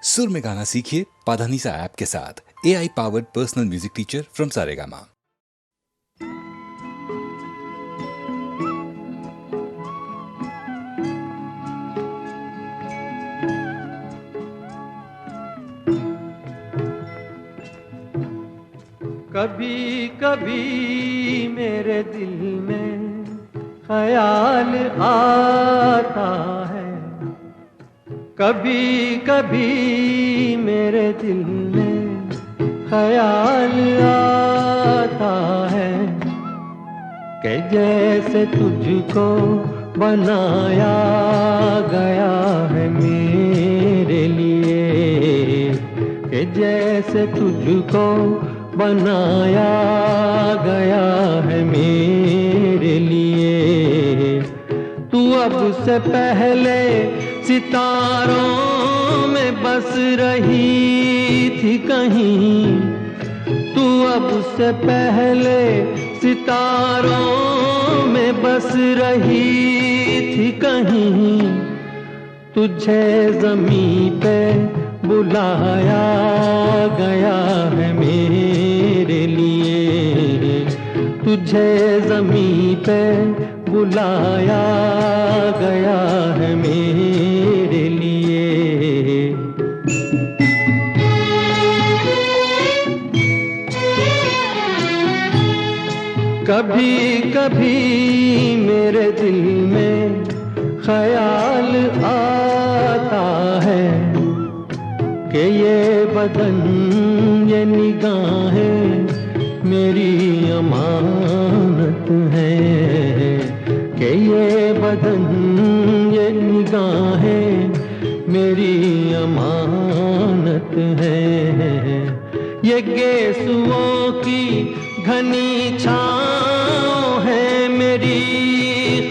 सुर में गाना सीखिए पाधानीसा ऐप के साथ। AI powered personal music teacher from Saregama. कभी कभी मेरे दिल में ख्याल आता है, कभी कभी मेरे दिल में ख्याल आता है कि जैसे तुझको बनाया गया है मेरे लिए, कि जैसे तुझको बनाया गया है मेरे लिए। तू अब से पहले सितारों में बस रही थी कहीं, तू अब से पहले सितारों में बस रही थी कहीं। तुझे ज़मीं पे बुलाया गया है मेरे लिए, तुझे ज़मीं पे बुलाया गया है मेरे लिए। कभी कभी मेरे दिल में ख्याल आता है कि ये बदन ये निगाहें मेरी अमानत है, कि ये बदन ये निगाहें मेरी अमानत है। ये गेसुओं की घनी छाँव है मेरी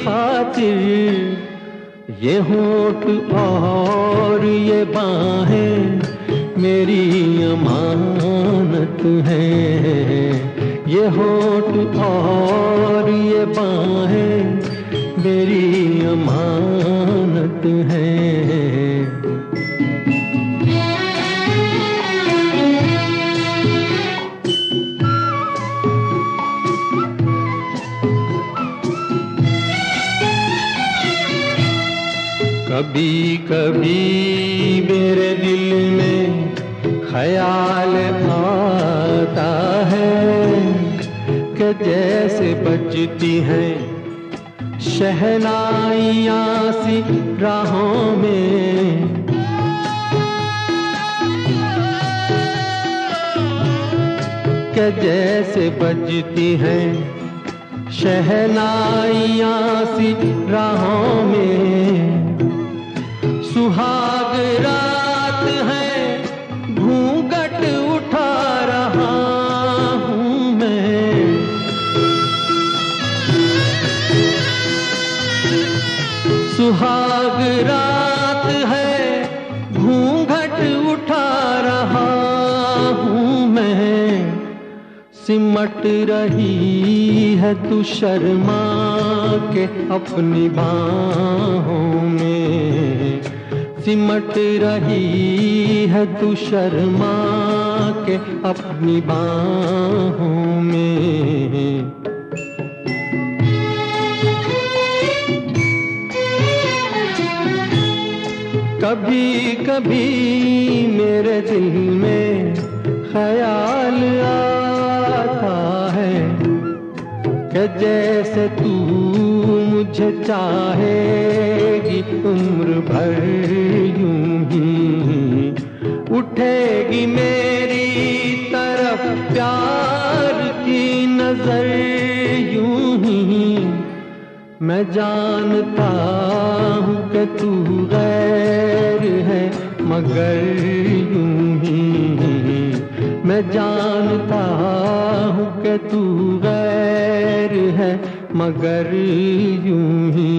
खातिर, ये होठ और ये बाहें मेरी अमानत है। ये होठ और ये बाहें मेरी अमानत है। कभी कभी मेरे दिल में ख्याल आता है कि जैसे बजती हैं शहनाइयाँ सी राहों में, कि जैसे बजती हैं शहनाइयाँ सी राहों में। सुहाग रात है घूंघट उठा रहा हूँ मैं, सुहाग रात है घूंघट उठा रहा हूँ मैं। सिमट रही है तू शर्मा के अपनी बाहों में, सिमट रही है तू शर्मा के अपनी बाहों में। कभी कभी मेरे दिल में ख्याल आता है कि जैसे तू मुझे चाहेगी उम्र भर यूं ही, उठेगी मेरी तरफ प्यार की नजर यूं ही। मैं जानता हूँ कि तू गैर है मगर यूं ही, मैं जानता हूँ कि तू गैर है मगर यूं ही।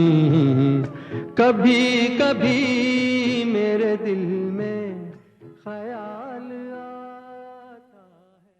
कभी कभी मेरे दिल में ख्याल आता है।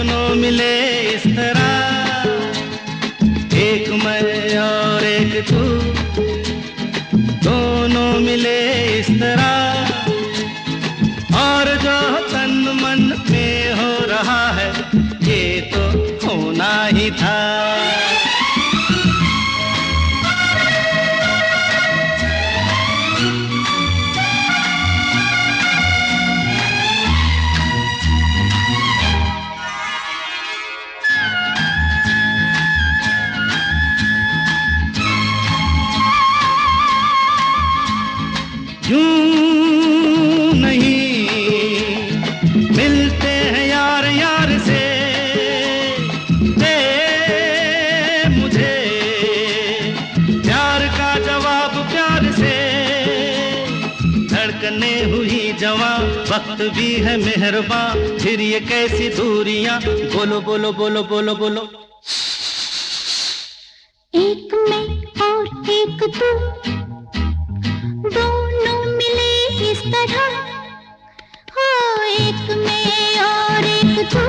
मिले इस तरह, एक मैं और एक तू, दोनों मिले इस तरह, और जो तन मन में हो रहा है ये तो होना ही था। यूं नहीं मिलते हैं यार यार से, दे मुझे प्यार का जवाब प्यार से। धड़कने हुई जवां, वक्त भी है मेहरबान, फिर ये कैसी दूरियां, बोलो बोलो बोलो बोलो बोलो। एक मैं और एक तू, दोनों मिले इस तरह, हो एक मैं और एक तू,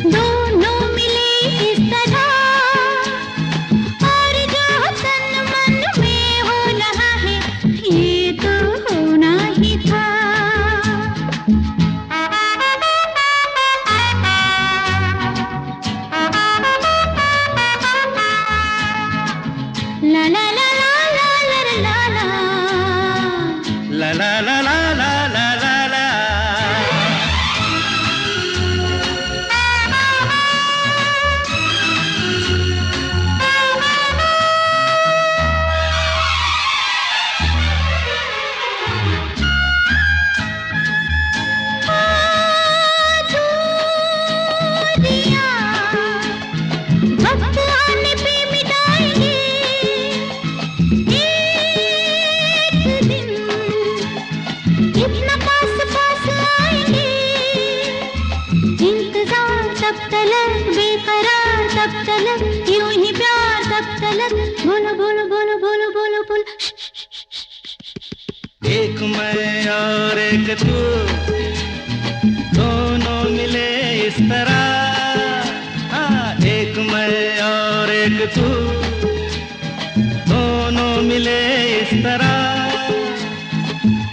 दोनों मिले इस तरह, और जो तन मन में हो रहा है ये तो होना ही था। ला ला ला La la la la la la la la. वक्त आने पे मिटाएंगे एक दिन, इतना पास पास आएंगे। इंतजार तब तलक, बेकरार तब तलक, यूं ही प्यार तब तलक, बोलो बोलो बोलो बोलो बोलो बोलो। एक मैं और एक तू, दोनों मिले इस तरह, एक मैं और एक तू, दोनों मिले इस तरह,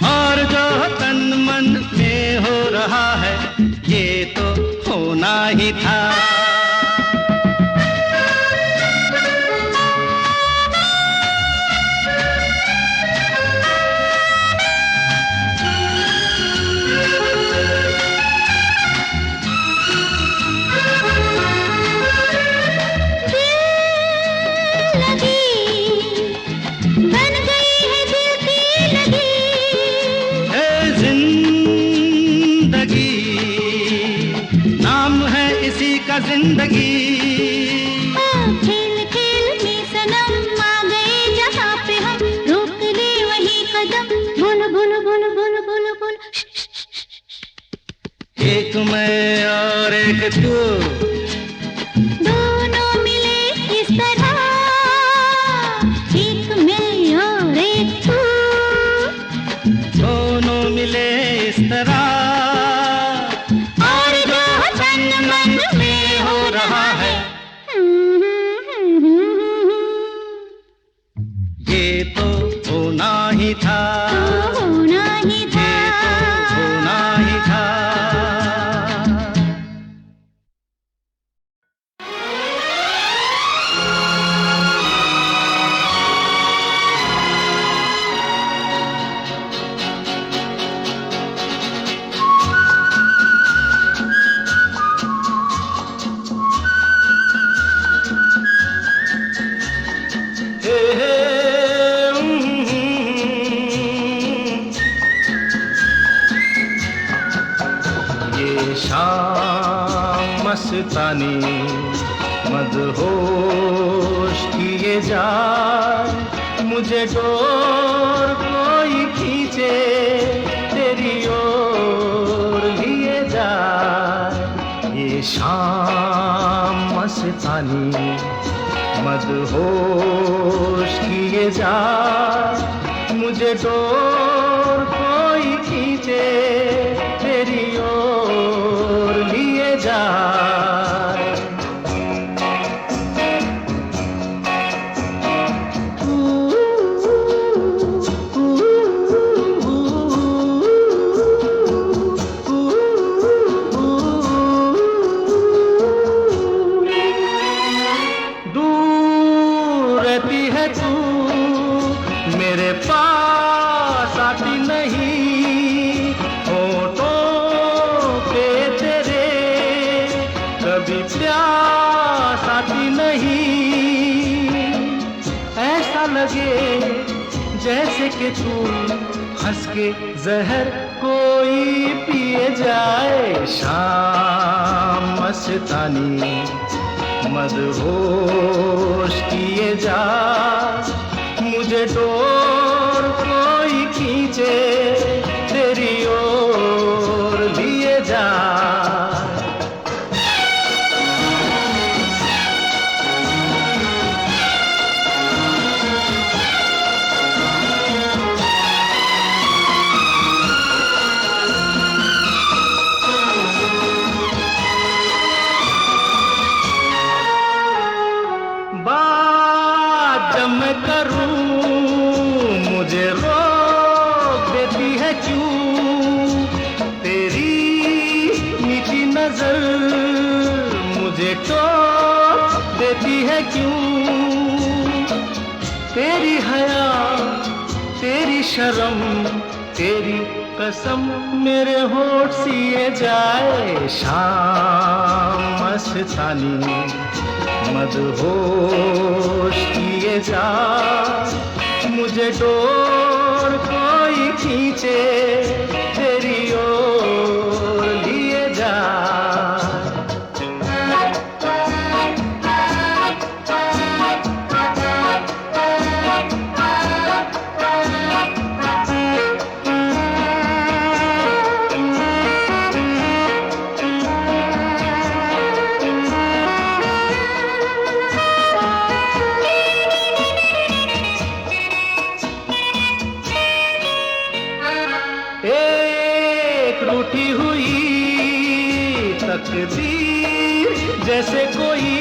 और जो तन मन में हो रहा है ये तो होना ही था। जिंदगी खेल खेल में सनम आ गए जहाँ पे हम, रोक ले वही कदम, बोलो बोलो बोलो बोलो बोलो बोलो। एक मैं और एक तू, दोनों मिले इस तरह, एक मैं और एक तू, दोनों मिले इस तरह, और जो तन मन में हो रहा है ये तो होना ही था, होना ही था, ये तो होना ही था। शाम मस्तानी मदहोश किए जाए, मुझे डोर कोई खींचे तेरी ओर लिए जाए। ये शाम मस्तानी मदहोश किए जाए, मुझे डोर कोई खींचे तेरी ओर लिए जाए। है तू, मेरे पास आती नहीं। होठों पे तेरे कभी प्यास आती नहीं। ऐसा लगे जैसे कि तू हंस के जहर कोई पिए जाए। शाम मस्तानी मदहोश किए जा, मुझे डोर कोई खींचे तेरी ओर लिए जा। बात जब मैं करूं मुझे रोक देती है क्यों? तेरी नीची नजर मुझे टोक देती है क्यों? तेरी हया तेरी शर्म तेरी कसम मेरे होठ सिए जाए। शाम मस्तानी मदहोश किए जा, मुझे डोर कोई खींचे तेरी ओर लिए जा। रूठी हुई तकदीर जैसे कोई,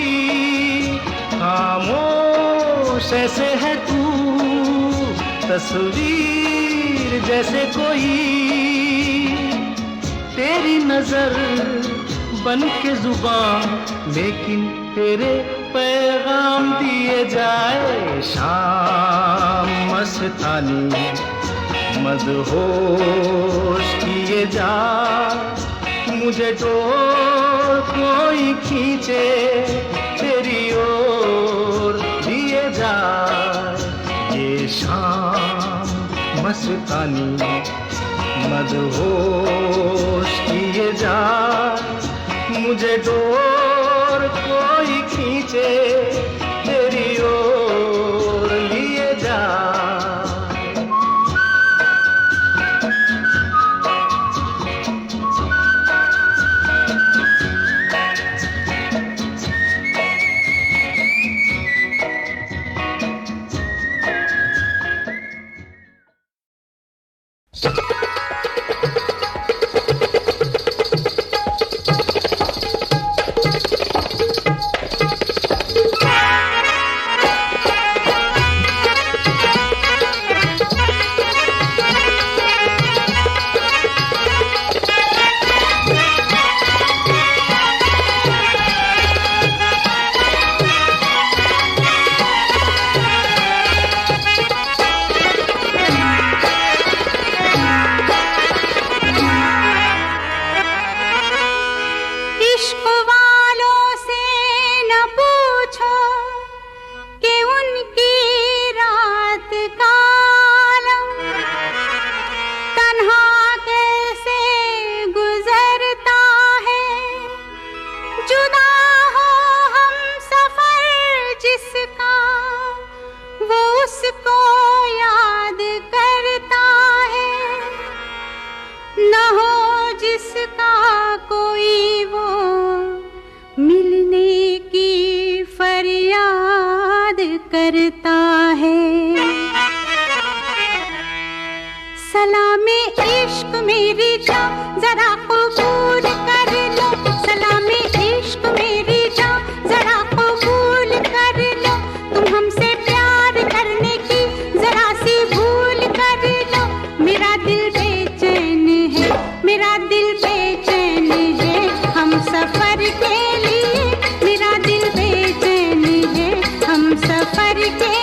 खामोश ऐसे है तू तस्वीर जैसे कोई। तेरी नजर बन के जुबान लेकिन तेरे पैगाम दिए जाए। शाम मस्तानी मदहोश किए जा, मुझे डोर कोई खींचे तेरी ओर लिए जा। ये शाम मस्तानी मदहोश किए जा, मुझे डोर कोई खींचे तेरी ओर लिए जा। करता है। सलामे इश्क मेरी जान जरा कबूल कर लो, सलामे इश्क मेरी जान जरा कबूल कर लो। तुम हमसे प्यार करने की जरा सी भूल कर लो। मेरा दिल बेचैन है, मेरा दिल बेचैन है हम सफर के लिए। मेरा दिल बेचैन है हम सफर के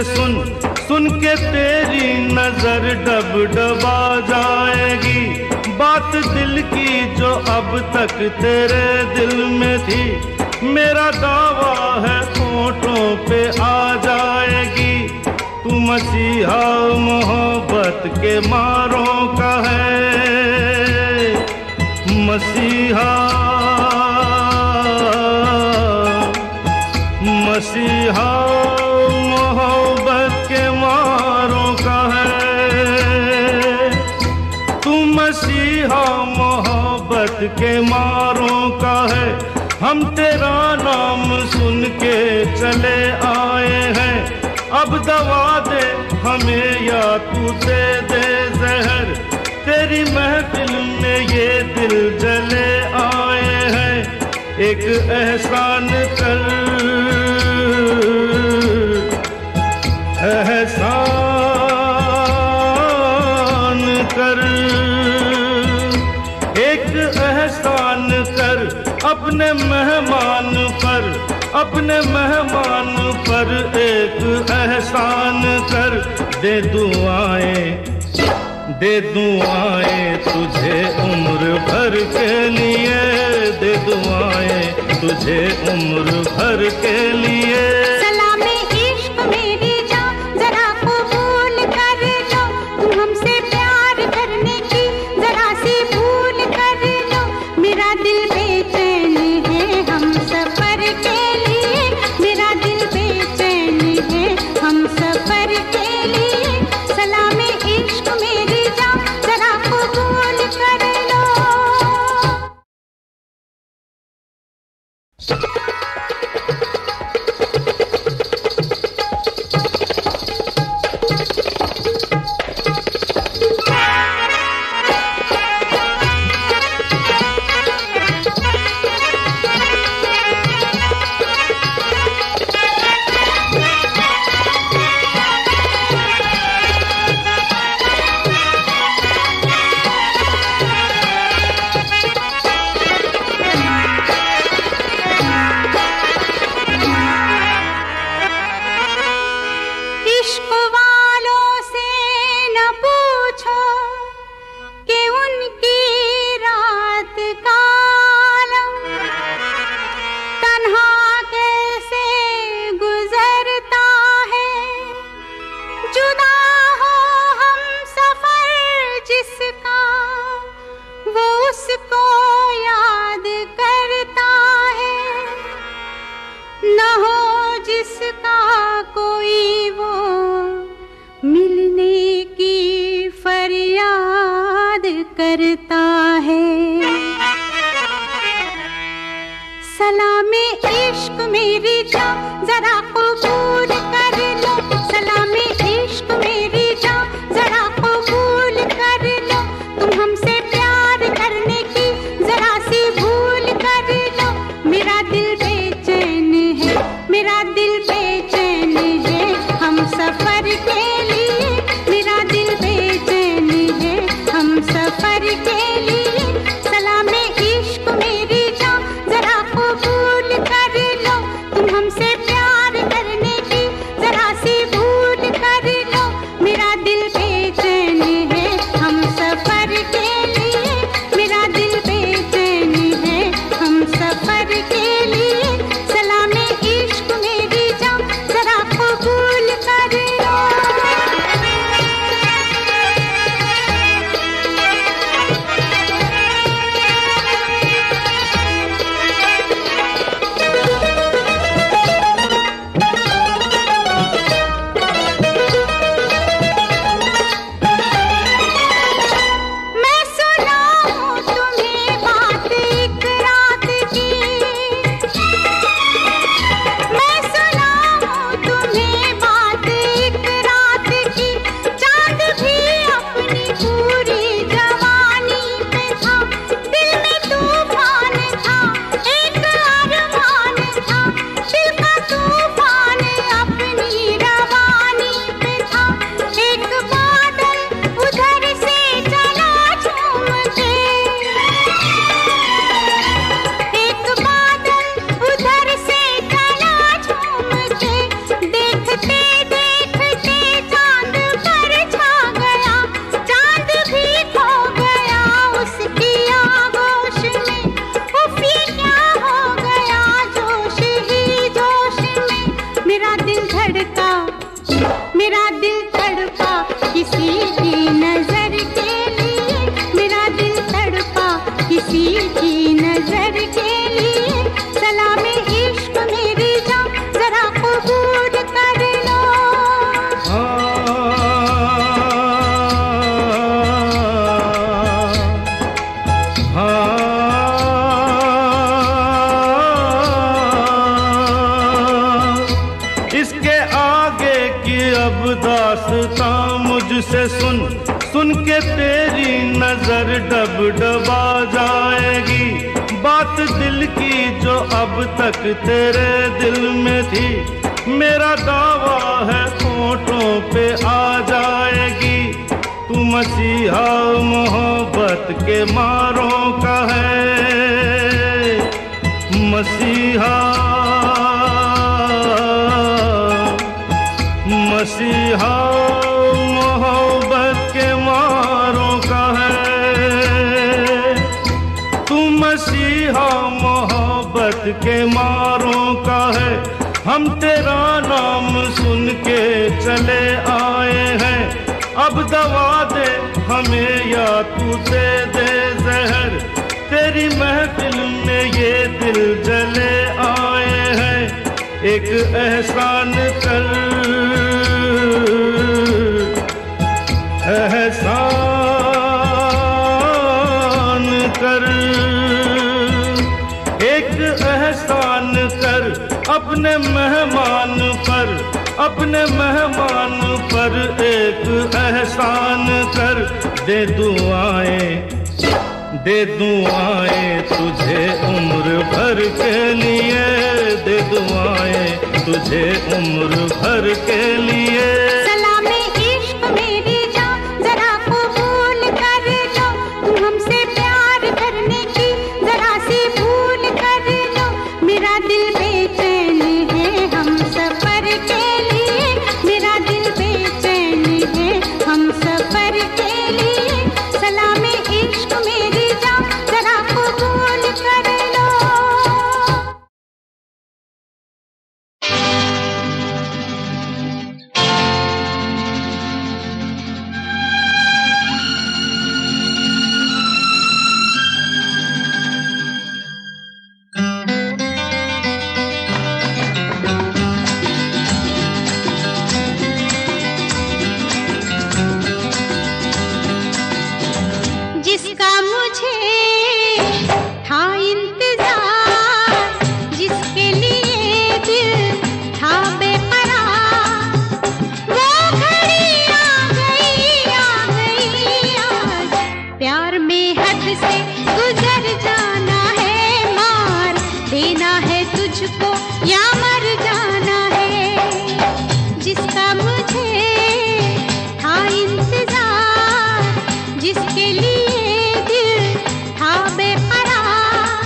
सुन सुन के तेरी नजर डब डबा जाएगी। बात दिल की जो अब तक तेरे दिल में थी, मेरा दावा है होठों पे आ जाएगी। तू मसीहा मोहब्बत के मारों का है, मसीहा मसीहा मोहब्बत के मारों का है। तू मसीहा मोहब्बत के मारों का है। हम तेरा नाम सुन के चले आए हैं, अब दवा दे हमें या तू दे दे जहर। तेरी महफिल में ये दिल जले आए हैं, एक एहसान कर, एहसान कर, एक एहसान कर अपने मेहमान पर, अपने मेहमान पर एक एहसान कर। दे दुआएं तुझे उम्र भर के लिए, दे दुआएं तुझे उम्र भर के लिए। सलामे इश्क मेरी जान जरा कबूल कर लो, तुम हमसे प्यार करने की जरा सी भूल कर लो। मेरा दिल बेचैन है हम सफर के लिए, मेरा दिल बेचैन है हम सफर के लिए। सलामे इश्क मेरी जान जरा कबूल कर लो। इश्क वालों से न पूछो कि उनकी रात का आलम तन्हा कैसे गुजरता है। जुदा हो हम सफर जिसका, वो उसको याद करता है। न हो जिसका कोई वो मिलने की फरियाद करता है। सलामे इश्क मेरी जान जरा कबूल कर लो, सलामे इश्क मेरी जान जरा कबूल कर लो। तुम हमसे प्यार करने की जरा सी भूल कर लो। मेरा दिल बेचैन है, मेरा दिल बेचैन है हम सफर के लिए, मेरा दिल बेचैन है हम सफर के लिए। के तेरी नजर डब डबा जाएगी, बात दिल की जो अब तक तेरे दिल में थी, मेरा दावा है होठों पे आ जाएगी। तू मसीहा मोहब्बत के मारों का है, मसीहा मसीहा मोहब्बत के मारों का है। तू मसीहा मोहब्बत के मारों का है। हम तेरा नाम सुन के चले आए हैं, अब दवा दे हमें या तू दे दे जहर। तेरी महफिल में ये दिल जले आए हैं, एक एहसान कर, एहसान कर, एक एहसान कर अपने मेहमान पर, अपने मेहमान पर एक एहसान कर। दे दुआएं तुझे उम्र भर के लिए, दे दुआएं तुझे उम्र भर के लिए। सलामे इश्क मेरी जान जरा कबूल कर लो, तुम हमसे प्यार करने की जरा सी भूल कर लो। मेरा दिल बेचैन है हम सफर के लिए, मेरा दिल बेचैन है हम सफर के लिए। सलामे इश्क मेरी जान जरा कबूल कर लो। जिसका मुझे था इंतजार, जिसके लिए दिल था बेकरार, वो घड़ी आ गई आज। प्यार में हद से गुजर जाना है, मार देना है तुझको या मर जाना है। जिसका मुझे था इंतजार, जिसके लिए दिल था बेकरार,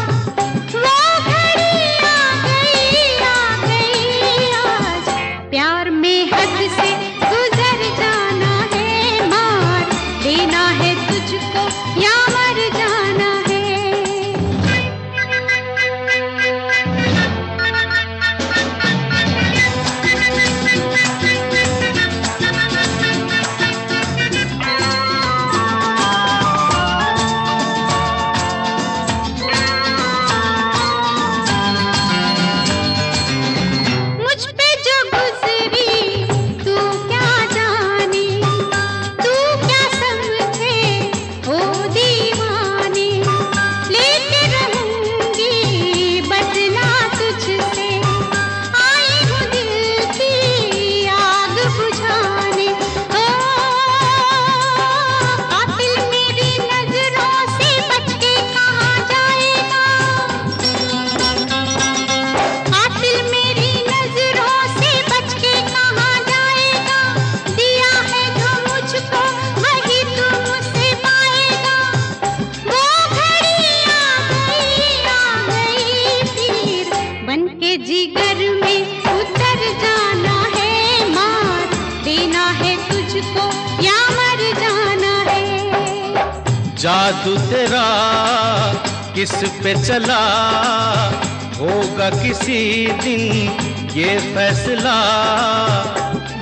वो घड़ी आ गई आज। प्यार में हद से गुजर जाना है, मार देना है तुझको या मर जाना है। मुझ पे जो गुजरी तू क्या जाने, तू क्या समझे ओ दीवाने। लेके रहूंगी बदला तुझसे, आई हूँ दिल की आग बुझाने। ओ कातिल मेरी नजरों से बच के कहाँ जाएगा, कातिल मेरी नजरों से बच के कहाँ जाएगा। दिया है जो मुझको वही तू मुझसे पाएगा। वो घड़ी आ गई फिर बन के जिगर में उतर जाना है, मार देना है तुझको या मर जाना है। जादू तेरा किस पे चला, होगा किसी दिन ये फैसला।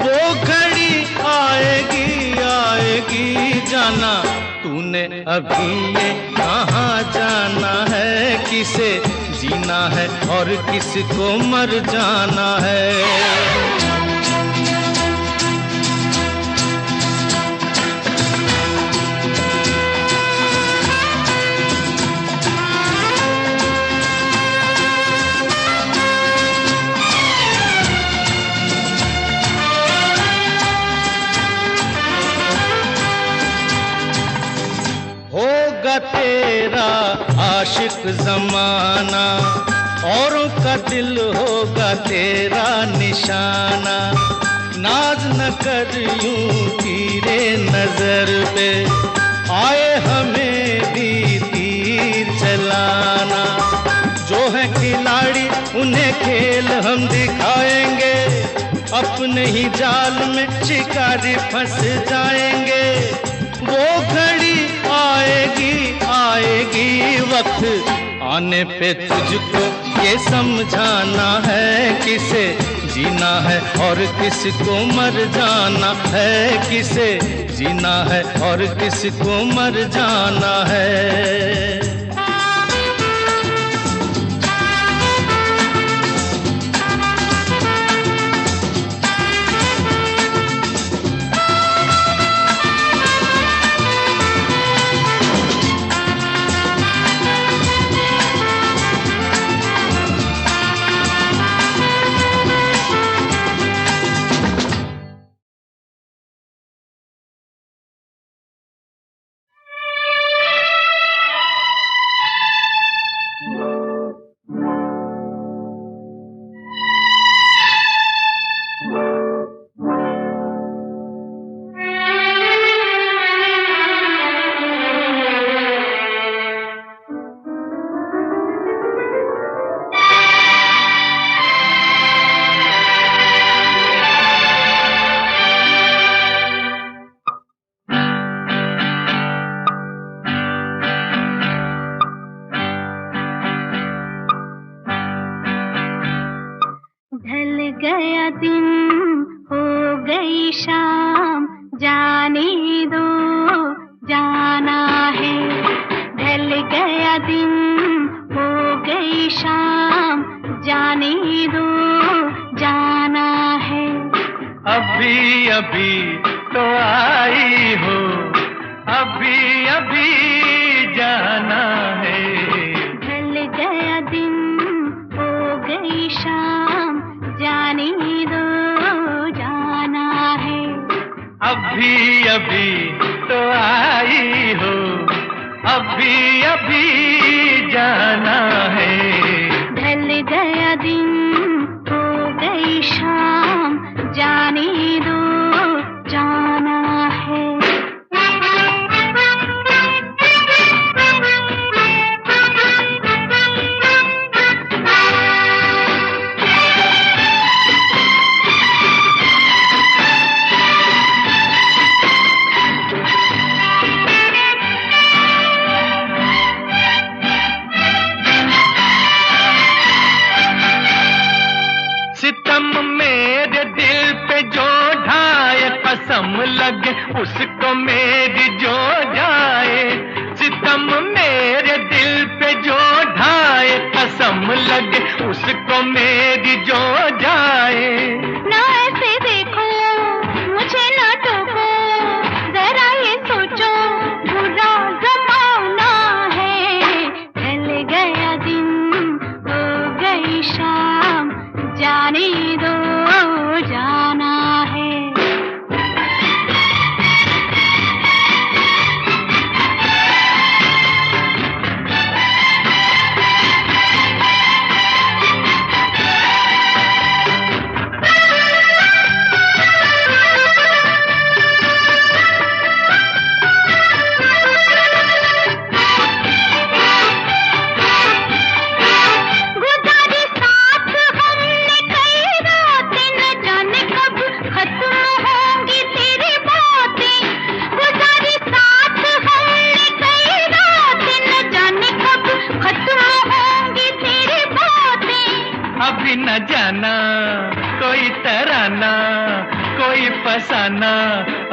वो घड़ी आएगी जाना, तूने अभी ये कहाँ जाना है। किसे जीना है और किसको मर जाना है। होगा तेरा आशिक जमाना, औरों का दिल होगा तेरा निशाना। नाज न कर यूं तीरे नजर पे, आए हमें भी तीर चलाना। जो है खिलाड़ी उन्हें खेल हम दिखाएंगे, अपने ही जाल में शिकारी फंस जाएंगे। वो घड़ी आएगी आएगी, वक्त आने पे तुझको ये समझाना है, किसे जीना है और किसको मर जाना है, किसे जीना है और किसको मर जाना है। गया दिन हो गई शाम, जाने दो जाना है। ढल गया दिन हो गई शाम, जाने दो जाना है। अभी अभी तो आई हो, अभी अभी जाना है। ढल गया दिन हो गई शाम, जाने दो जाना है। अभी अभी तो आई हो, अभी अभी जाना है। ढल गया दिन हो गई शाम, जाने दो जाना है। सितम मेरे दिल पे जो ढाए, कसम लगे उसको मेरी जो जाए। सितम मेरे दिल पे जो ढाए, कसम लगे उसको मेरी जो जाए। ना ऐसे देखो मुझे, ना टोको, जरा ये सोचो बुरा जमाना है। ढल गया दिन हो गई शाम, जाने दो जाना है। अभी न जाना कोई तराना, कोई फसाना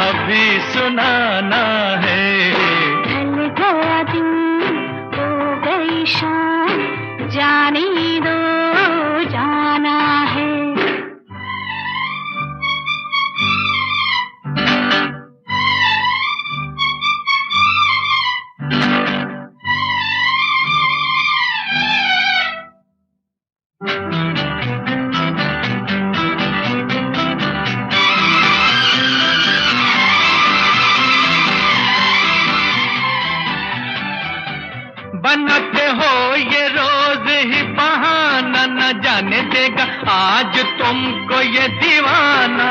अभी सुनाना है। ढल गया दिन हो गई शाम, जाने दो जाना है। बनाते हो ये रोज ही बहाना, न जाने देगा आज तुमको ये दीवाना।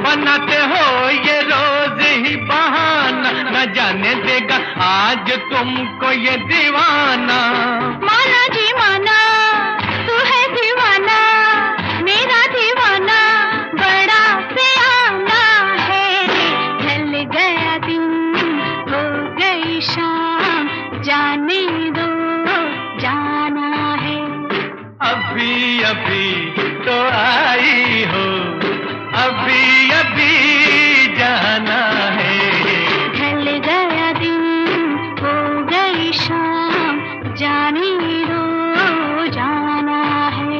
बनाते हो ये रोज ही बहाना, न जाने देगा आज तुमको ये दीवाना। माना जी माना, तू है दीवाना, मेरा दीवाना बड़ा सियाना है। ढल गया दिन, हो गई शाम, जाने दो जाना है। अभी अभी तो आई हो, अभी अभी जाना है। ढल गया दिन, हो गई शाम, जाने दो जाना है।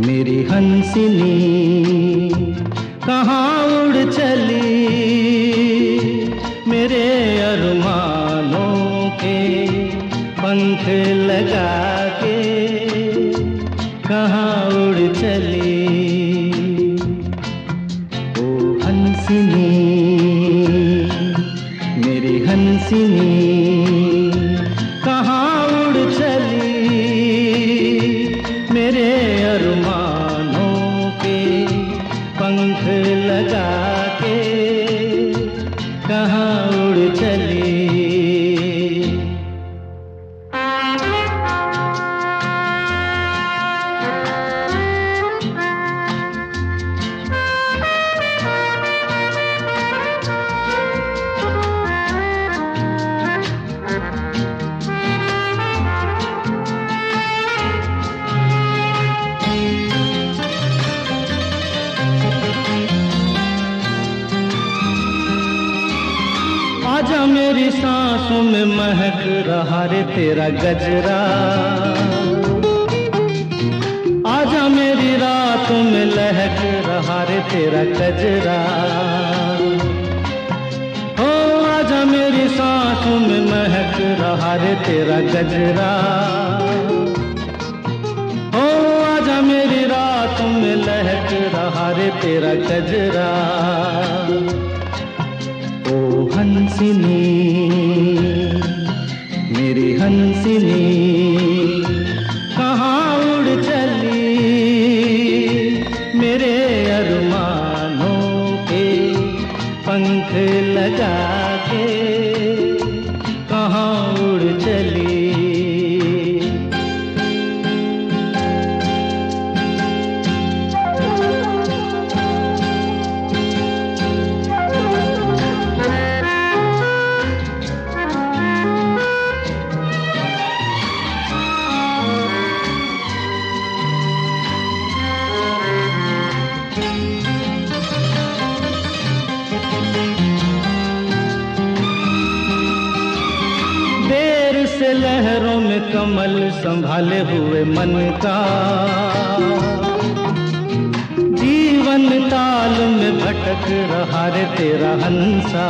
मेरी हंसिनी कहाँ उड़ चली, मेरे अरमानों के पंख लगा के कहाँ उड़ चली। ओ हंसिनी मेरी हंसिनी कहाँ उड़ चली, मेरे अरमानों के पंख लगा के कहाँ उड़ चली। आजा मेरी सांसों में महक रहा रे तेरा गजरा, आजा मेरी रातों में लहक रहा रे तेरा गजरा। हो आजा मेरी सांसों में महक रहा रे तेरा गजरा। हो आजा मेरी रातों में लहक रहा रे तेरा गजरा। ओ हंसिनी मेरी हंसिनी कहाँ उड़ चली, मेरे अरमानों के पंख लगा के कहाँ उड़ चली। कमल संभाले हुए मन का, जीवन ताल में भटक रहा रे तेरा हंसा।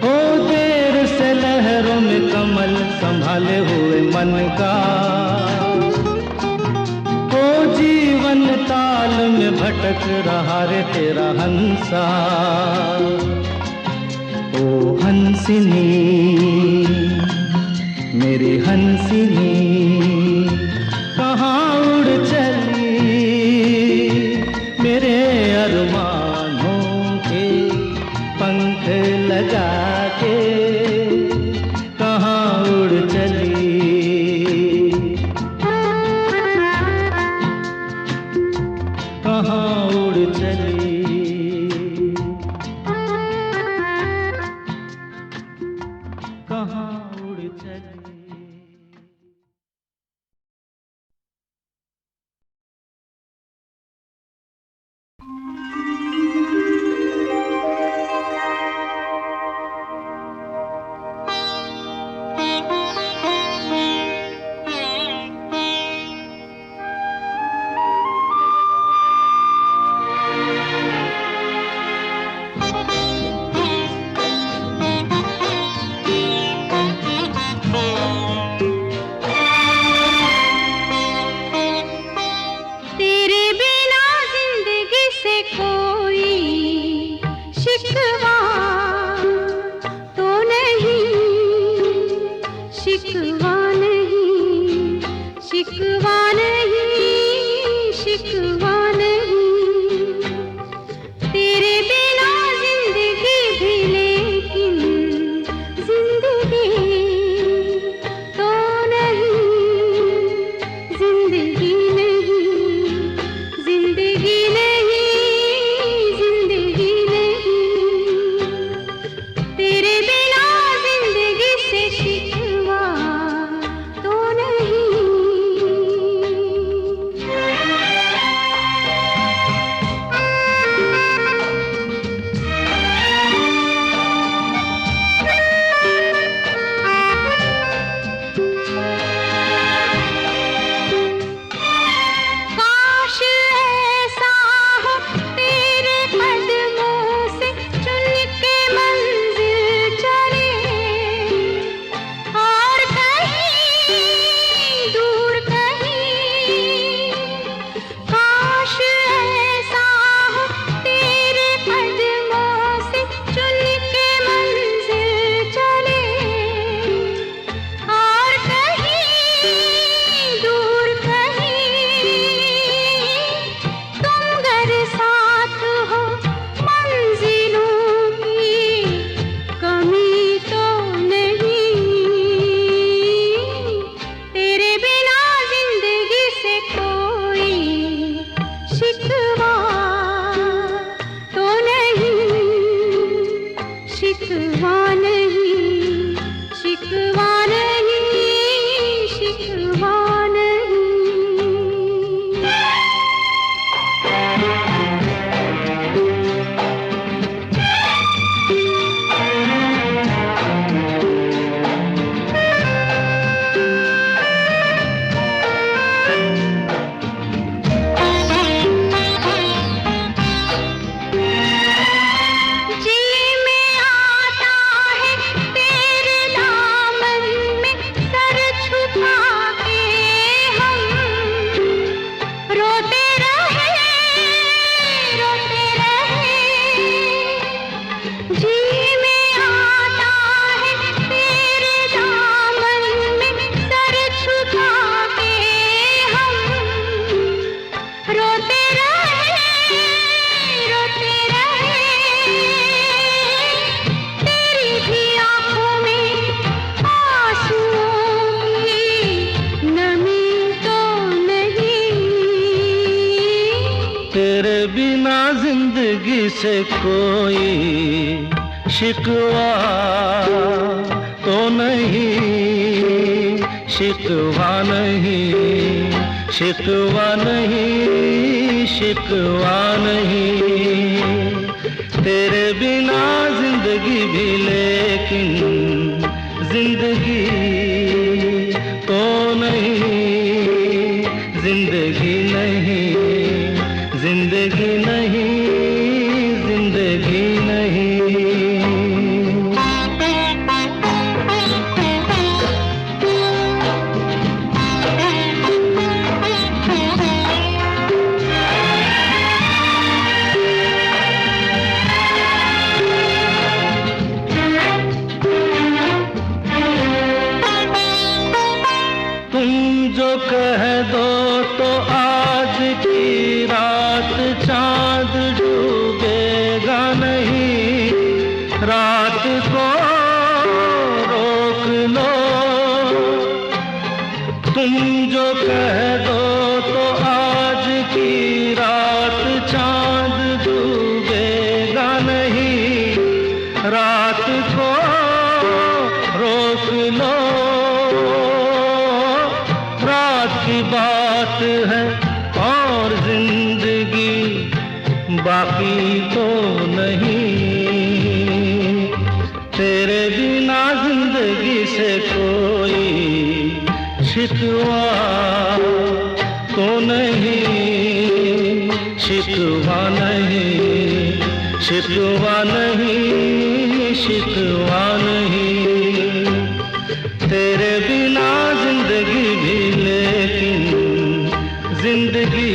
ओ देर से लहरों में कमल संभाले हुए मन का, ओ जीवन ताल में भटक रहा रे तेरा हंसा। ओ हंसिनी मेरी हंसिनी, कहाँ उड़ चली मेरे अरमानों के पंख लगा के, कहाँ उड़ चली। कहाँ उड़ चली। कहाँ उड़ चली। से कोई शिकवा तो नहीं, शिकवा नहीं, शिकवा नहीं, शिकवा नहीं। तेरे बिना जिंदगी भी लेकिन जिंदगी जिंदगी नहीं, जिंदगी नहीं, जिंदगी नहीं। कह दो तो आज की रात चांद डूबेगा नहीं, रात को रोक लो। तुम जो कह दो तो आज की रात चांद डूबेगा नहीं, रात को रोक लो। की बात है और जिंदगी बाकी तो नहीं, तेरे बिना जिंदगी से कोई शिकवा तो नहीं, शिकवा नहीं, शिकवा नहीं, शिकवा नहीं। तेरे बिना जिंदगी भी लेकिन जिंदगी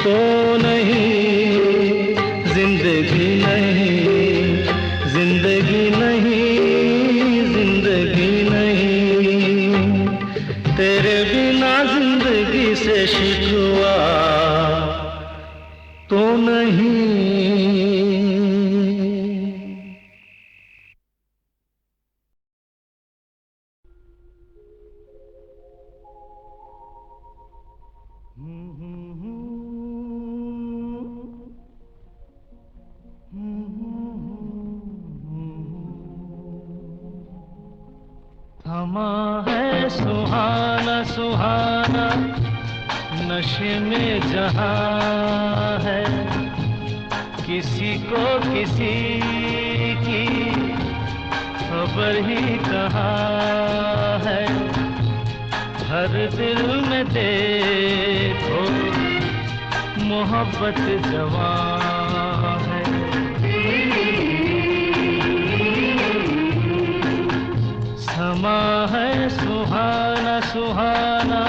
तो नहीं, जिंदगी नहीं, जिंदगी नहीं, जिंदगी नहीं। तेरे बिना जिंदगी से शिकवा तो नहीं। थमा है सुहाना सुहाना नशे में जहां है, किसी को किसी की खबर ही कहाँ है। हर दिल में देखो मोहब्बत जवां है। समा है सुहाना सुहाना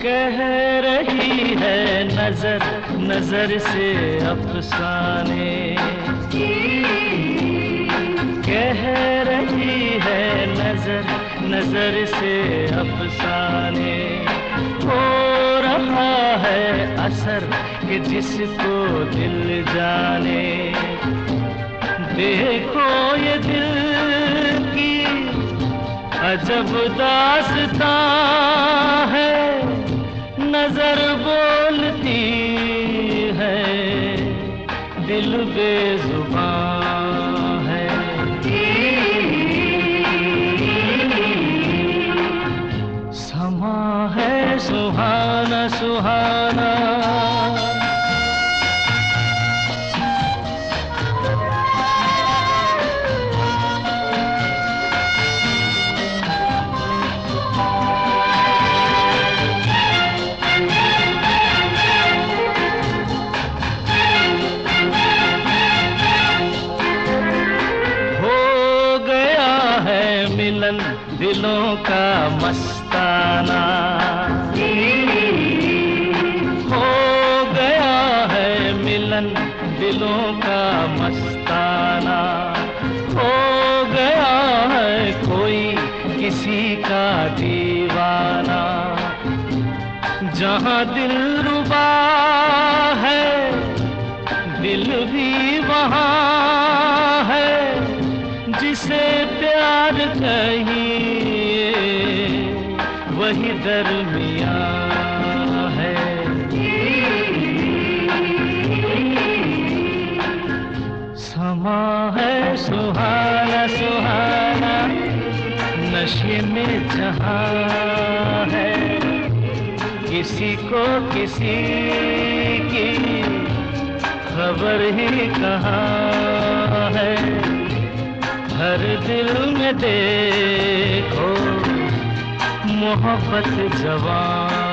कह रही है नजर नजर से अफसाने, कह रही है नजर नजर से अफसाने। हो रहा है असर कि जिसको दिल जाने। देखो ये दिल की अजब दास्तां है, नजर बोलती है दिल बेजुबान है। समा है सुहाना सुहाना मिलन दिलों का मस्ताना। हो गया है मिलन दिलों का मस्ताना। हो गया है कोई किसी का दीवाना। जहाँ दिल रुबा है दिल भी वहाँ है, जिसे प्यार कहिए वही दरमियाँ है। समा है सुहाना सुहाना नशे में जहाँ है। किसी को किसी की खबर ही कहाँ है। हर दिल में देखो मोहब्बत जवान